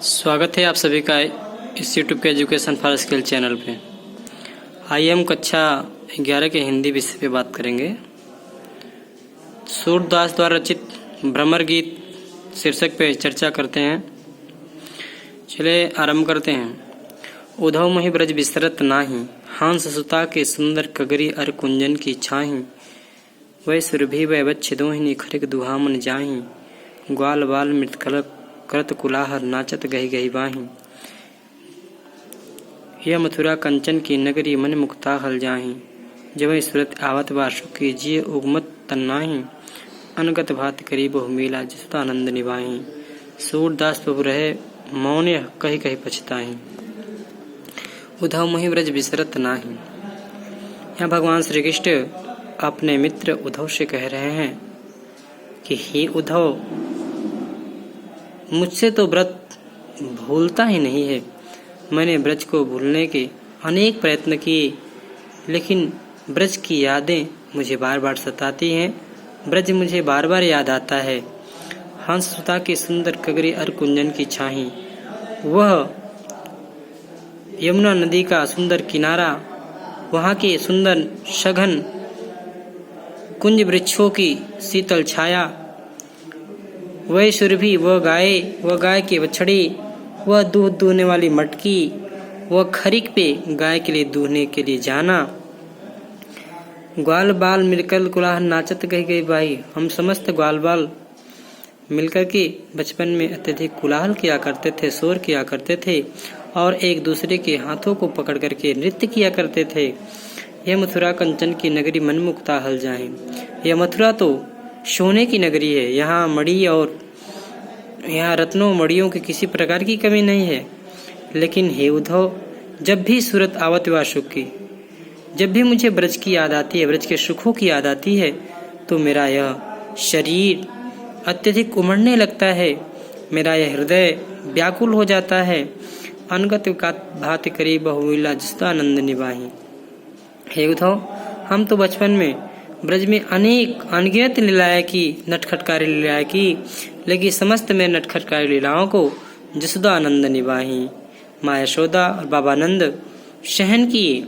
स्वागत है आप सभी का इस यूट्यूब के एजुकेशन फॉर स्किल चैनल पे। आइए हम कक्षा 11 के हिंदी विषय पे बात करेंगे। सूरदास द्वारा रचित भ्रमर गीत शीर्षक पे चर्चा करते हैं। चलिए आरंभ करते हैं। उधव मही ब्रज बिसरत नाही, हंस सुता के सुंदर कगरी अर कुंजन की छाही। वै सुरभि वै बच्छ दोहिनी खरिक दुहामन जाही। ग्वाल बाल मृतकलक करत कुलाहर नाचत गही गही बाही। यह मथुरा कंचन की नगरी मन मुक्ता हल जाही। जब सूरत आवत बाशु की जिय उगमत तन्नाही। अनगत भात करी बहु मीला जिसुतानंद निभाही। सूरदास प्रभु रहे मौन यह कही कही पछताही। उधव मही ब्रज बिसरत नाही। यहाँ भगवान श्री कृष्ण अपने मित्र उद्धव से कह रहे हैं कि हे उद्धव, मुझसे तो व्रत भूलता ही नहीं है। मैंने ब्रज को भूलने के अनेक प्रयत्न किए, लेकिन ब्रज की यादें मुझे बार बार सताती हैं। ब्रज मुझे बार बार याद आता है। हंस सुता की सुंदर कगरी अर कुंजन की छाही, वह यमुना नदी का सुंदर किनारा, वहाँ के सुंदर सघन कुंज वृक्षों की शीतल छाया, वह सुरभि, वह गाय की बछड़ी, वह दूध दूहने वाली मटकी, वह खरीक पे गाय के लिए दूहने के लिए जाना। ग्वाल बाल मिलकर कुलाह नाचत गई गई बाई। हम समस्त ग्वाल बाल मिलकर के बचपन में अत्यधिक कुलाहल किया करते थे, शोर किया करते थे और एक दूसरे के हाथों को पकड़ करके नृत्य किया करते थे। यह मथुरा कंचन की नगरी मनमुक्ता हल जाए। यह मथुरा तो सोने की नगरी है। यहाँ मणि और यहाँ रत्नों मणियों की किसी प्रकार की कमी नहीं है। लेकिन हे उद्धव, जब भी सूरत आवत वासुक की, जब भी मुझे ब्रज की याद आती है, ब्रज के सुखों की याद आती है, तो मेरा यह शरीर अत्यधिक उमड़ने लगता है, मेरा यह हृदय व्याकुल हो जाता है। अनगत भात करी बहुमीला जिसुतानंद निभाही। हे उद्धव, हम तो बचपन में ब्रज में अनेक अनगिनत लीलाएं की, नटखटकारी लीलाएं की, लेकिन समस्त में नटखटकारी लीलाओं को जसुदानंद निभाही, माँ यशोदा और बाबा नंद सहन किए।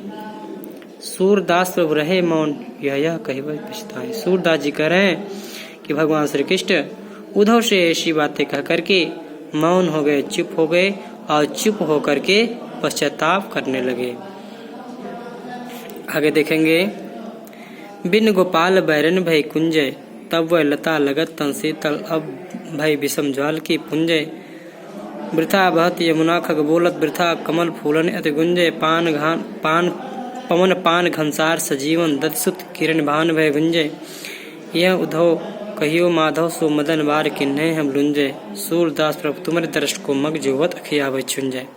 सूरदास प्रभु रहे मौन यह कही पछताए। सूरदास जी कह रहे हैं कि भगवान श्री कृष्ण उद्धव से ऐसी बातें कह करके मौन हो गए, चुप हो गए और चुप होकर के पश्चाताप करने लगे। आगे देखेंगे। बिन गोपाल बैरन भय कुंजय, तब वह लता लगत तन शीतल, अब भय विषम ज्वाल की पुंजय। वृथा बहत यमुना खग बोलत, वृथा कमल फूलन अति गुंजय। पवन पान घनसार सजीवन, दत्सुत किरण भान भय गुंजय। यह उद्धव कहियो माधव सो मदन बार किन्हे हम लुंजय। सूरदास प्रभु तुम्हारे दर्श को मग जोवत अखिया भय छुंजय।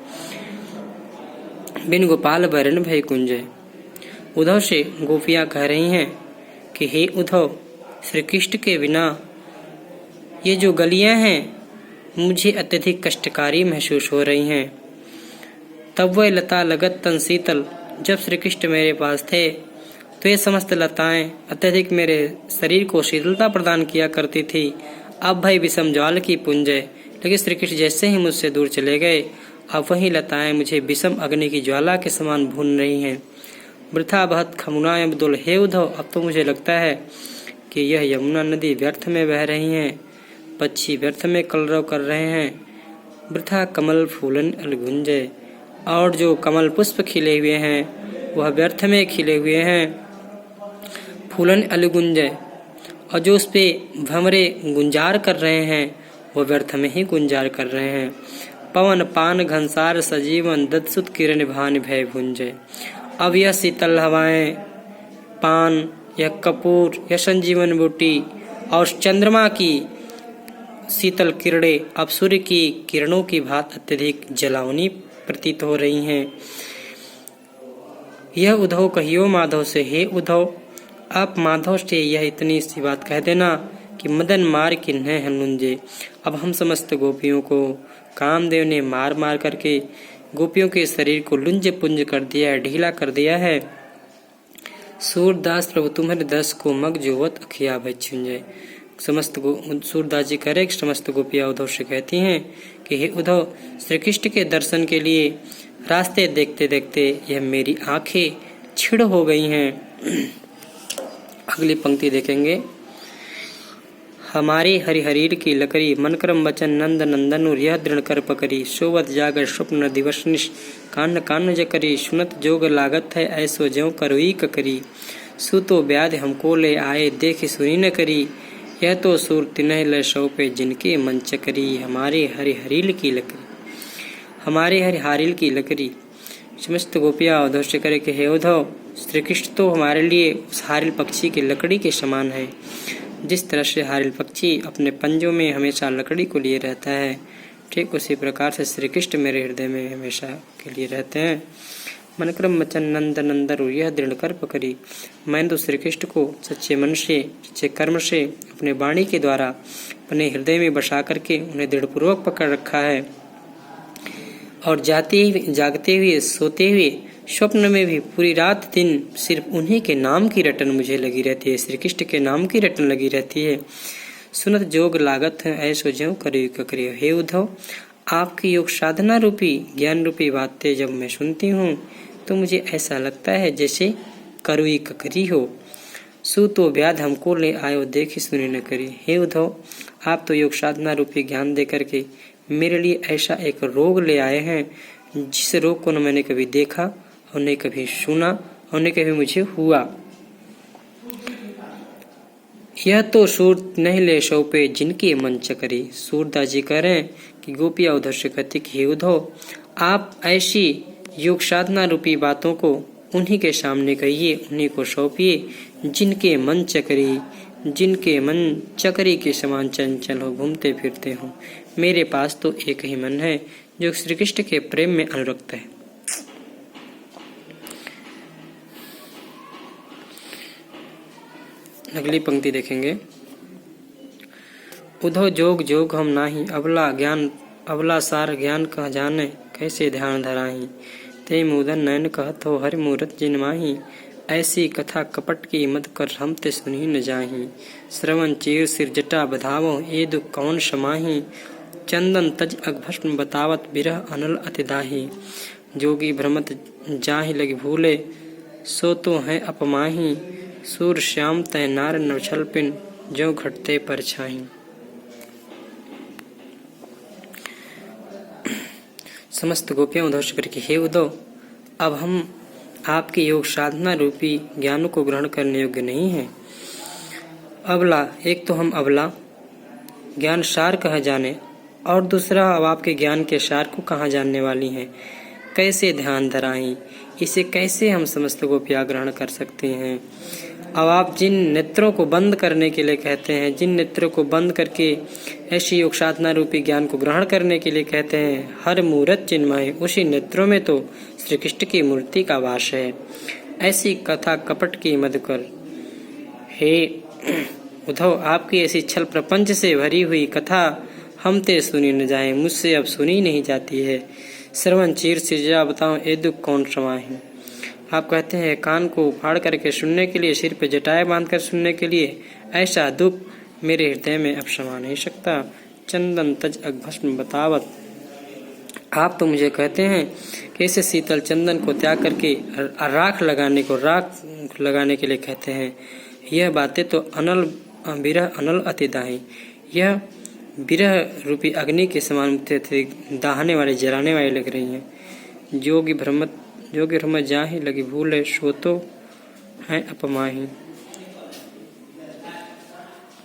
बिन गोपाल बैरन भय कुंजय। उद्धव से गोपियां कह रही हैं कि हे उद्धव, श्री कृष्ण के बिना ये जो गलियां हैं मुझे अत्यधिक कष्टकारी महसूस हो रही हैं। तब वह लता लगत तन शीतल, जब श्री कृष्ण मेरे पास थे तो ये समस्त लताएं अत्यधिक मेरे शरीर को शीतलता प्रदान किया करती थी। अब भय विषम ज्वाल की पुंजय, लेकिन श्री कृष्ण जैसे ही मुझसे दूर चले गए, अब वही लताएं मुझे विषम अग्नि की ज्वाला के समान भून रही हैं। वृथा बहत खमुना अब्दुल। हे उद्धव, अब तो मुझे लगता है कि यह यमुना नदी व्यर्थ में बह रही है, पक्षी व्यर्थ में कलरव कर रहे हैं। वृथा कमल फूलन अलगुंजय, और जो कमल पुष्प खिले हुए हैं वह व्यर्थ में खिले हुए हैं। फूलन अलगुंजय, और जो उस पे भंवरे गुंजार कर रहे हैं वह व्यर्थ में ही गुंजार कर रहे हैं। पवन पान घनसार सजीवन, दत्सुत किरण भान भय भुंजय। अब यह शीतल हवाएं, पान, यह कपूर, यह संजीवन बूटी और चंद्रमा की शीतल किरणें अब सूर्य की किरणों की भांति अत्यधिक जलावनी प्रतीत हो रही हैं। यह उद्धव कहियो माधव से, हे उद्धव, आप माधव से यह इतनी सी बात कह देना कि मदन मार किन्हे हनुंजे। अब हम समस्त गोपियों को कामदेव ने मार मार करके गोपियों के शरीर को लुंज पुंज कर दिया है, ढीला कर दिया है। सूरदास प्रभु तुम्हारे दर्श को मग जोवत अखिया भय छुंजय। सूरदास जी कह रहे समस्त गोपियां उद्धव से कहती हैं कि हे उद्धव, श्री कृष्ण के दर्शन के लिए रास्ते देखते देखते यह मेरी आंखें छिड़ हो गई हैं। अगली पंक्ति देखेंगे। हमारे हरिहरीर की लकड़ी, मन क्रम वचन नंद नंदनुर, यह दृढ़ कर पकड़ी, सोवत जागर स्वप्न दिवस निश, कान कान जकरी, सुनत जोग लागत है ऐसो ज्यों करोई ककरी, सुतो व्याध हमको ले आए देखी सुनी न करी, यह तो सुर तिन्ह ल सौंपे जिनके मन चकरी। हमारे हरिहरील की लकड़ी, हमारे हरिहारिल की लकड़ी। समस्त गोपियां उद्धव से करे कि हे उद्धव, श्री कृष्ण तो हमारे लिए उस हारिल पक्षी की लकड़ी के समान है। जिस तरह से हारिल पक्षी अपने पंजों में हमेशा लकड़ी को लिए रहता है, ठीक उसी प्रकार से श्री कृष्ण मेरे हृदय में हमेशा के लिए रहते हैं। मन क्रम वचन नंद नंदन, यह दृढ़ कर पकड़ी। मैंने तो श्री कृष्ण को सच्चे मन से, सच्चे कर्म से, अपने वाणी के द्वारा अपने हृदय में बसा करके उन्हें दृढ़पूर्वक पकड़ रखा है। और जागते हुए, सोते हुए, स्वप्न में भी पूरी रात दिन सिर्फ उन्हीं के नाम की रटन मुझे लगी रहती है, श्री कृष्ण के नाम की रटन लगी रहती है। सुनत जोग लागत है ऐसो ज्यों करी ककरी। हे उद्धव, आपकी योग साधना रूपी ज्ञान रूपी बातें जब मैं सुनती हूँ तो मुझे ऐसा लगता है जैसे करुई ककरी हो। सु तो व्याध हमको ले आयो देखी सुनी न करी। हे उद्धव, आप तो योग साधना रूपी ज्ञान दे करके मेरे लिए ऐसा एक रोग ले आए हैं जिस रोग को न मैंने कभी देखा और न कभी सुना और न कभी मुझे हुआ। यह तो सूर नहीं ले सौंपे जिनके मन चकरी। सूरदास जी कह रहे हैं कि गोपिया उद्धव से कहती कि हे उद्धव, आप ऐसी योग साधना रूपी बातों को उन्हीं के सामने कहिए, उन्हीं को सौंपिए जिनके मन चकरी, जिनके मन चकरी के समान चंचल हो, घूमते फिरते हो। मेरे पास तो एक ही मन है जो श्री कृष्ण के प्रेम में अनुरक्त है। अगली पंक्ति देखेंगे। उद्धव जोग जोग हम नाही, अबला ज्ञान अबला सार ज्ञान कह जाने, कैसे ध्यान धराही, ते मुदन नयन कहत हो हरि मूरत जिनमाही, ऐसी कथा कपट की मत कर हम ते सुनी न जाही, श्रवण चीर सिर जटा बधावो ये दुख कौन समाही, चंदन तज अघभस्म बतावत बिरह अनल अतिदाही, जोगी भ्रमत जाहि लग भूले सो तो है अपमाही, सूर श्याम तय नार नवछल पिन जो घटते परछाई। समस्त गोपियां उद्धव से करके हे उद्धव, अब हम आपके योग साधना रूपी ज्ञान को ग्रहण करने योग्य नहीं है। अबला, एक तो हम अबला ज्ञान सार कहा जाने, और दूसरा अब आपके ज्ञान के सार को कहाँ जानने वाली हैं। कैसे ध्यान धराई, इसे कैसे हम समस्त गोपियां ग्रहण कर सकते हैं। अब आप जिन नेत्रों को बंद करने के लिए कहते हैं, जिन नेत्रों को बंद करके ऐसी योग साधना रूपी ज्ञान को ग्रहण करने के लिए कहते हैं, हर मूरत चिन्मय, उसी नेत्रों में तो श्री कृष्ण की मूर्ति का वास है। ऐसी कथा कपट की मत कर। हे उद्धव, आपकी ऐसी छल प्रपंच से भरी हुई कथा हम ते सुनी न जाए, मुझसे अब सुनी नहीं जाती है। श्रवण चीर सिजा बताओ ए दुख कौन समाही। आप कहते हैं कान को फाड़ करके सुनने के लिए, सिर पे जटाए बांध कर सुनने के लिए, ऐसा दुख मेरे हृदय में अब समा नहीं सकता। चंदन तज अघभस्म बतावत, आप तो मुझे कहते हैं कि ऐसे शीतल चंदन को त्याग करके राख लगाने के लिए कहते हैं। यह बातें तो अनल बिरह अनल अतिदाही, यह बिरह रूपी अग्नि के समान मुझे दाहने वाले, जलाने वाले लग रही हैं। जोगी भ्रमत जाहि लगी भूले सो तो है अपमाही।